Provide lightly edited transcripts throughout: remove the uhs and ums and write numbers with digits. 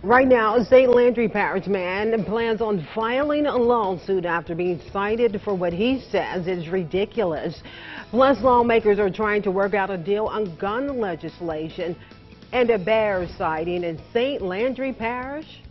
Right now, a St. Landry Parish man plans on filing a lawsuit after being cited for what he says is ridiculous. Plus, lawmakers are trying to work out a deal on gun legislation and a bear sighting in St. Landry Parish.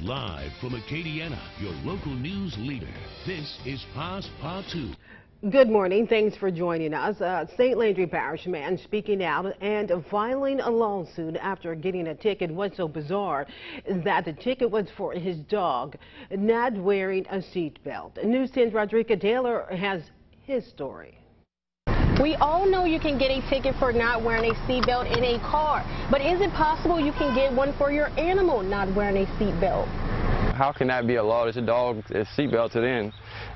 Live from Acadiana, your local news leader, this is Paz Pa 2. Good morning. Thanks for joining us. St. Landry Parish man speaking out and filing a lawsuit after getting a ticket. What's so bizarre is that the ticket was for his dog not wearing a seatbelt. News 10's Rodrika Taylor has his story. We all know you can get a ticket for not wearing a seatbelt in a car, but is it possible you can get one for your animal not wearing a seatbelt? How can that be a law that your dog is seatbelted in?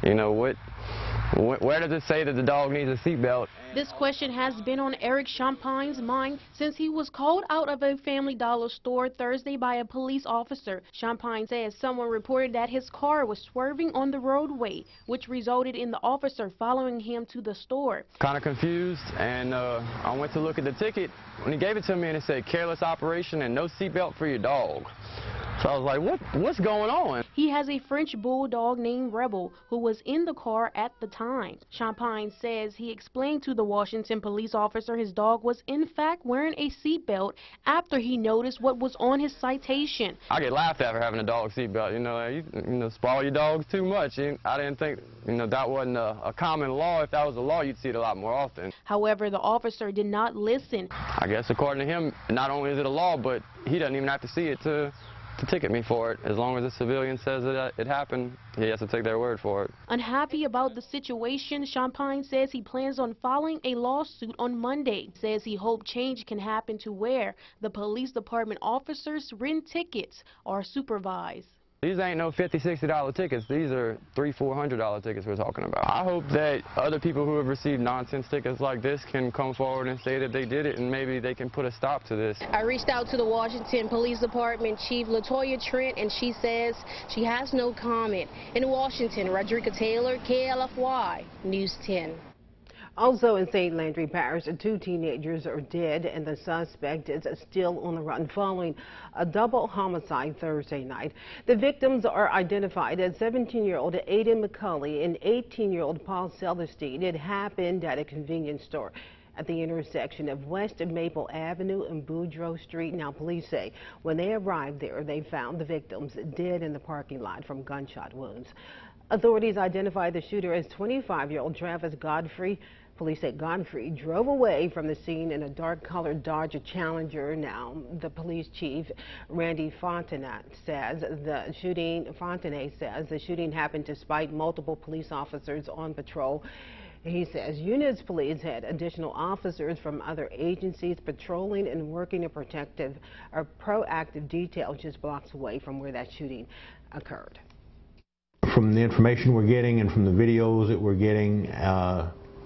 You know, where does it say that the dog needs a seatbelt? This question has been on Eric Champagne's mind since he was called out of a Family Dollar store Thursday by a police officer. Champagne says someone reported that his car was swerving on the roadway, which resulted in the officer following him to the store. Kind of confused, and I went to look at the ticket. When he gave it to me, and it said careless operation and no seatbelt for your dog. So I was like, what's going on? He has a French bulldog named Rebel who was in the car at the time. Champagne says he explained to the Washington police officer his dog was in fact wearing a seatbelt after he noticed what was on his citation. I get laughed at for having a dog seatbelt. You know, spoil your dogs too much. I didn't think, that wasn't a common law. If that was a law, you'd see it a lot more often. However, the officer did not listen. I guess according to him, not only is it a law, but he doesn't even have to see it to ticket me for it. As long as the civilian says that it happened, he has to take their word for it. Unhappy about the situation, Champagne says he plans on filing a lawsuit on Monday. Says he hopes change can happen to where the police department officers' written tickets are supervised. These ain't no $50, $60 tickets. These are $300, $400 tickets we're talking about. I hope that other people who have received nonsense tickets like this can come forward and say that they did it, and maybe they can put a stop to this. I reached out to the Washington Police Department Chief Latoya Trent, and she says she has no comment. In Washington, Rodrika Taylor, KLFY News 10. Also in St. Landry Parish, 2 teenagers are dead and the suspect is still on the run following a double homicide Thursday night. The victims are identified as 17-year-old Aiden McCulley and 18-year-old Paul Celestine. It happened at a convenience store at the intersection of West Maple Avenue and Boudreaux Street. Now, police say when they arrived there, they found the victims dead in the parking lot from gunshot wounds. Authorities identified the shooter as 25-year-old Travis Godfrey. Police say Godfrey drove away from the scene in a dark-colored Dodge Challenger. Now, the police chief, Randy Fontenay, says the shooting happened despite multiple police officers on patrol. He says Eunice police had additional officers from other agencies patrolling and working a proactive detail just blocks away from where that shooting occurred. From the information we're getting and from the videos that we're getting,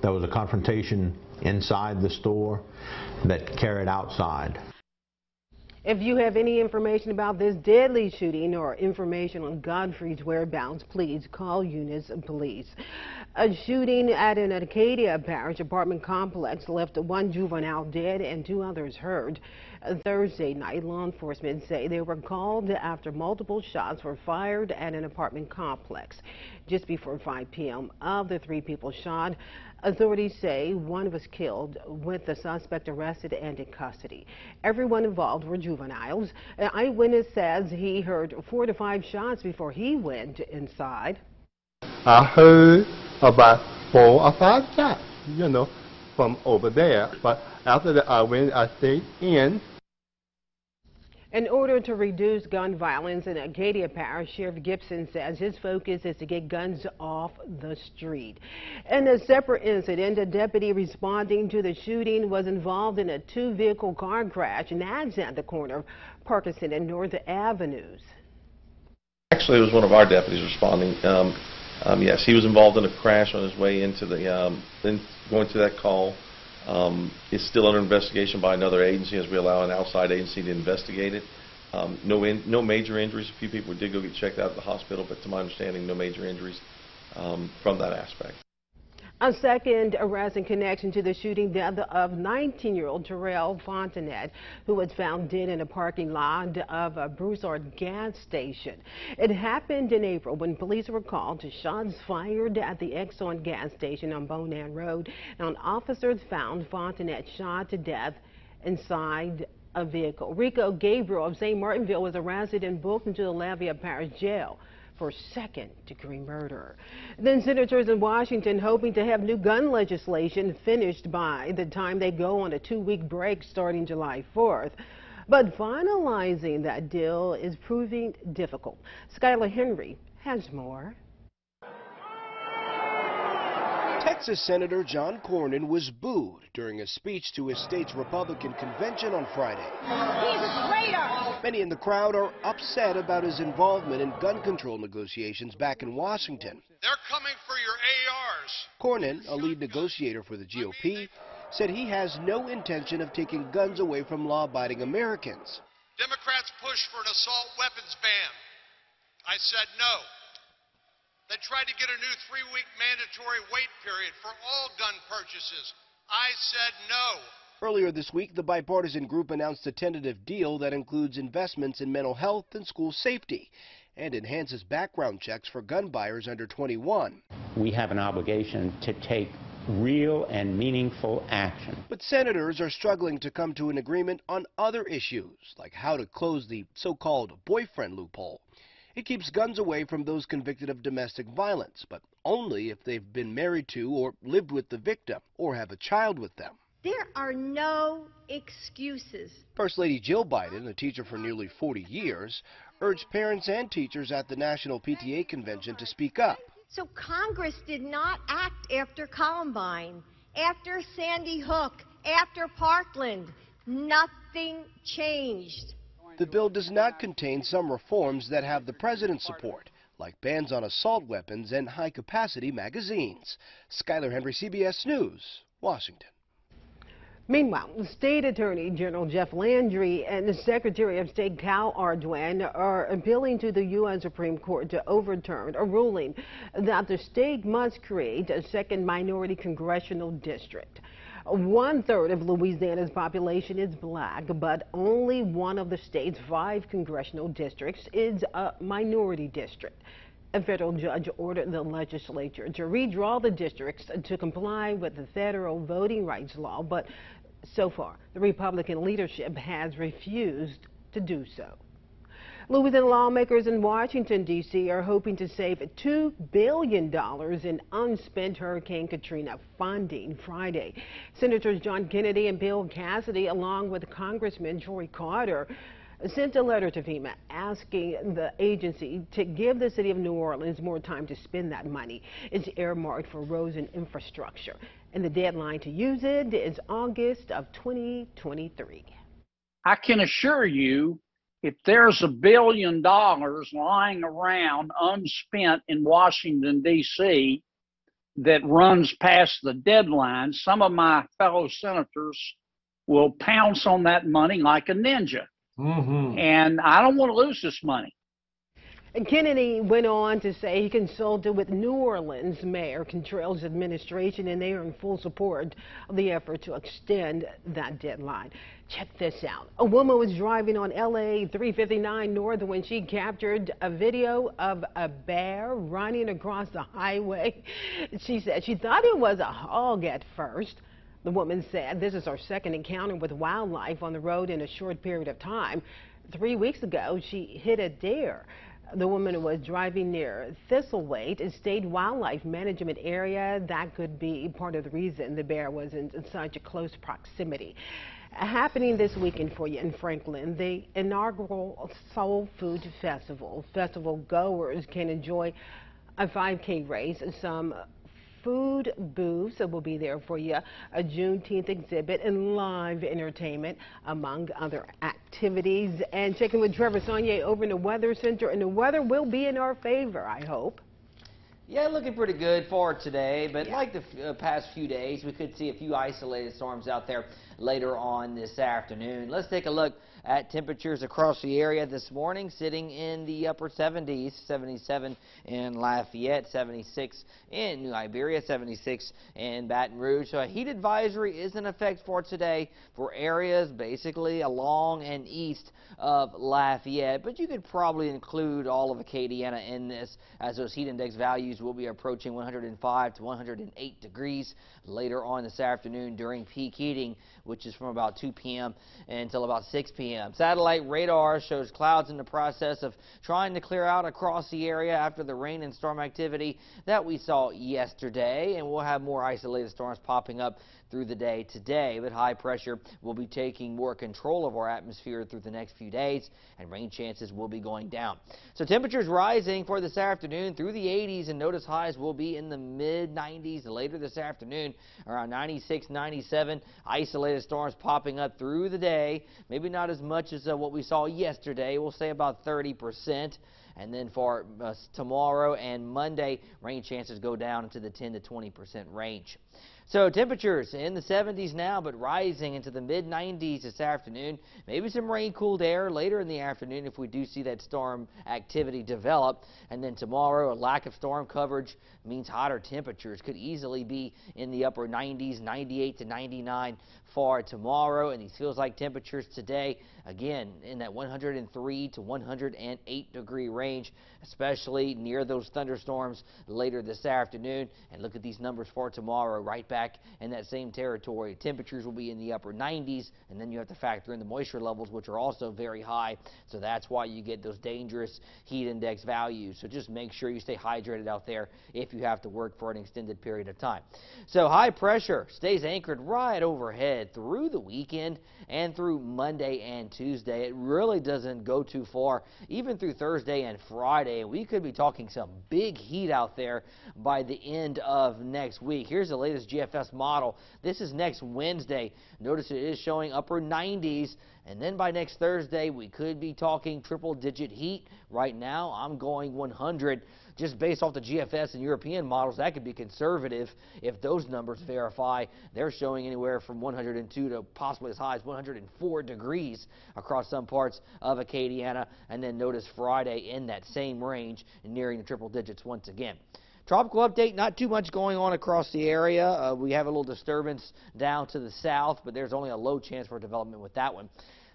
there was a confrontation inside the store that carried outside. If you have any information about this deadly shooting or information on Godfrey's whereabouts, please call Eunice Police. A shooting at an Acadia Parish apartment complex left 1 juvenile dead and 2 others hurt. Thursday night, law enforcement say they were called after multiple shots were fired at an apartment complex. Just before 5 p.m. of the 3 people shot, authorities say 1 was killed, with the suspect arrested and in custody. Everyone involved were juveniles. An eyewitness says he heard 4 to 5 shots before he went inside. I heard about 4 or 5 shots, from over there. But after that, I stayed in. In order to reduce gun violence in Acadia Parish, Sheriff Gibson says his focus is to get guns off the street. In a separate incident, a deputy responding to the shooting was involved in a 2-vehicle car crash in Nags at the corner of Parkinson and North Avenues. Actually, it was one of our deputies responding. Yes, he was involved in a crash on his way into the, going to that call. It's still under investigation by another agency as we allow an outside agency to investigate it. No major injuries. A few people did go get checked out at the hospital, but to my understanding, no major injuries from that aspect. A second arrest in connection to the shooting death of 19-year-old Terrell Fontanet, who was found dead in a parking lot of a Broussard gas station. It happened in April when police were called to shots fired at the Exxon gas station on Bonan Road. And officers found Fontanet shot to death inside a vehicle. Rico Gabriel of St. Martinville was arrested and booked into the Lafayette Parish Jail for second-degree murder. Then senators in Washington hoping to have new gun legislation finished by the time they go on a 2-week break starting July 4th. But finalizing that deal is proving difficult. Skylar Henry has more. Texas Senator John Cornyn was booed during a speech to his state's Republican convention on Friday. He's a traitor! Many in the crowd are upset about his involvement in gun control negotiations back in Washington. They're coming for your ARs. Cornyn, a lead negotiator for the GOP, said he has no intention of taking guns away from law-abiding Americans. Democrats pushed for an assault weapons ban. I said no. They tried to get a new 3-week mandatory wait period for all gun purchases. I said no. Earlier this week, the bipartisan group announced a tentative deal that includes investments in mental health and school safety and enhances background checks for gun buyers under 21. We have an obligation to take real and meaningful action. But senators are struggling to come to an agreement on other issues, like how to close the so-called boyfriend loophole. It keeps guns away from those convicted of domestic violence, but only if they've been married to or lived with the victim or have a child with them. There are no excuses. First Lady Jill Biden, a teacher for nearly 40 years, urged parents and teachers at the National PTA Convention to speak up. So Congress did not act after Columbine, after Sandy Hook, after Parkland. Nothing changed. The bill does not contain some reforms that have the president's support, like bans on assault weapons and high-capacity magazines. Skylar Henry, CBS News, Washington. Meanwhile, State Attorney General Jeff Landry and the Secretary of State Cal Ardoin are appealing to the U.S. Supreme Court to overturn a ruling that the state must create a second minority congressional district. 1/3 of Louisiana's population is black, but only one of the state's 5 congressional districts is a minority district. A federal judge ordered the legislature to redraw the districts to comply with the federal voting rights law, but so far, the Republican leadership has refused to do so. Louisiana lawmakers in Washington, D.C. are hoping to save $2 billion in unspent Hurricane Katrina funding Friday. Senators John Kennedy and Bill Cassidy, along with Congressman Troy Carter, sent a letter to FEMA asking the agency to give the city of New Orleans more time to spend that money. It's earmarked for roads and infrastructure, and the deadline to use it is August of 2023. I can assure you, if there's $1 billion lying around unspent in Washington, D.C., that runs past the deadline, some of my fellow senators will pounce on that money like a ninja. And I don't want to lose this money. And Kennedy went on to say he consulted with New Orleans Mayor Cantrell's administration, and they are in full support of the effort to extend that deadline. Check this out. A woman was driving on LA 359 North when she captured a video of a bear running across the highway. She said she thought it was a hog at first. The woman said this is her second encounter with wildlife on the road in a short period of time. 3 weeks ago, she hit a deer. The woman was driving near Thistlethwaite, a state wildlife management area. That could be part of the reason the bear was in such a close proximity. Happening this weekend for you in Franklin, the inaugural Soul Food Festival. Festival goers can enjoy a 5K race, some food booths that will be there for you, a Juneteenth exhibit, and live entertainment, among other activities. And checking with Trevor Saunier over in the Weather Center, and the weather will be in our favor, I hope. Yeah, looking pretty good for today, but like the past few days, we could see a few isolated storms out there later on this afternoon. Let's take a look at temperatures across the area this morning, sitting in the upper 70s, 77 in Lafayette, 76 in New Iberia, 76 in Baton Rouge. So a heat advisory is in effect for today for areas basically along and east of Lafayette, but you could probably include all of Acadiana in this, as those heat index values will be approaching 105 to 108 degrees later on this afternoon during peak heating, which is from about 2 p.m. until about 6 p.m. Satellite radar shows clouds in the process of trying to clear out across the area after the rain and storm activity that we saw yesterday, and we'll have more isolated storms popping up through the day today, but high pressure will be taking more control of our atmosphere through the next few days, and rain chances will be going down. So temperatures rising for this afternoon through the 80s, and notice highs will be in the mid-90s later this afternoon, around 96, 97. Isolated storms popping up through the day, maybe not as much as what we saw yesterday. We'll say about 30%. And then for tomorrow and Monday, rain chances go down into the 10 to 20% range. So temperatures in the 70s now, but rising into the mid-90s this afternoon. Maybe some rain cooled air later in the afternoon if we do see that storm activity develop. And then tomorrow, a lack of storm coverage means hotter temperatures could easily be in the upper 90s, 98 to 99 for tomorrow. And these feels like temperatures today, again, in that 103 to 108 degree range, especially near those thunderstorms later this afternoon. And look at these numbers for tomorrow, right back in that same territory. Temperatures will be in the upper 90s, and then you have to factor in the moisture levels, which are also very high. So that's why you get those dangerous heat index values. So just make sure you stay hydrated out there if you have to work for an extended period of time. So high pressure stays anchored right overhead through the weekend and through Monday and Tuesday. It really doesn't go too far, even through Thursday and Friday. And we could be talking some big heat out there by the end of next week. Here's the latest GFS model. This is next Wednesday. Notice it is showing upper 90s. And then by next Thursday, we could be talking triple-digit heat. Right now, I'm going 100. Just based off the GFS and European models, that could be conservative if those numbers verify. They're showing anywhere from 102 to possibly as high as 104 degrees across some parts of Acadiana. And then notice Friday in that same range, nearing the triple digits once again. Tropical update, not too much going on across the area. We have a little disturbance down to the south, but there's only a low chance for development with that one.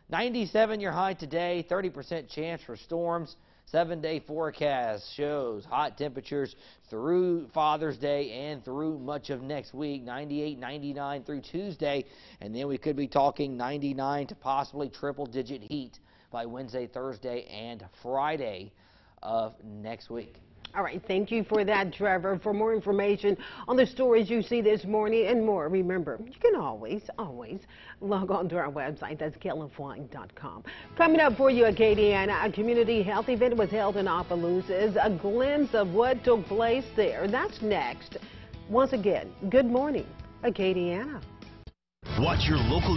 97 your high today, 30% chance for storms. 7-day forecast shows hot temperatures through Father's Day and through much of next week, 98, 99 through Tuesday, and then we could be talking 99 to possibly triple-digit heat by Wednesday, Thursday, and Friday of next week. All right, thank you for that, Trevor. For more information on the stories you see this morning and more, remember, you can always log on to our website. That's KLFY.com. Coming up for you, Acadiana, a community health event was held in Opelousas. A glimpse of what took place there. That's next. Once again, good morning, Acadiana. Watch your local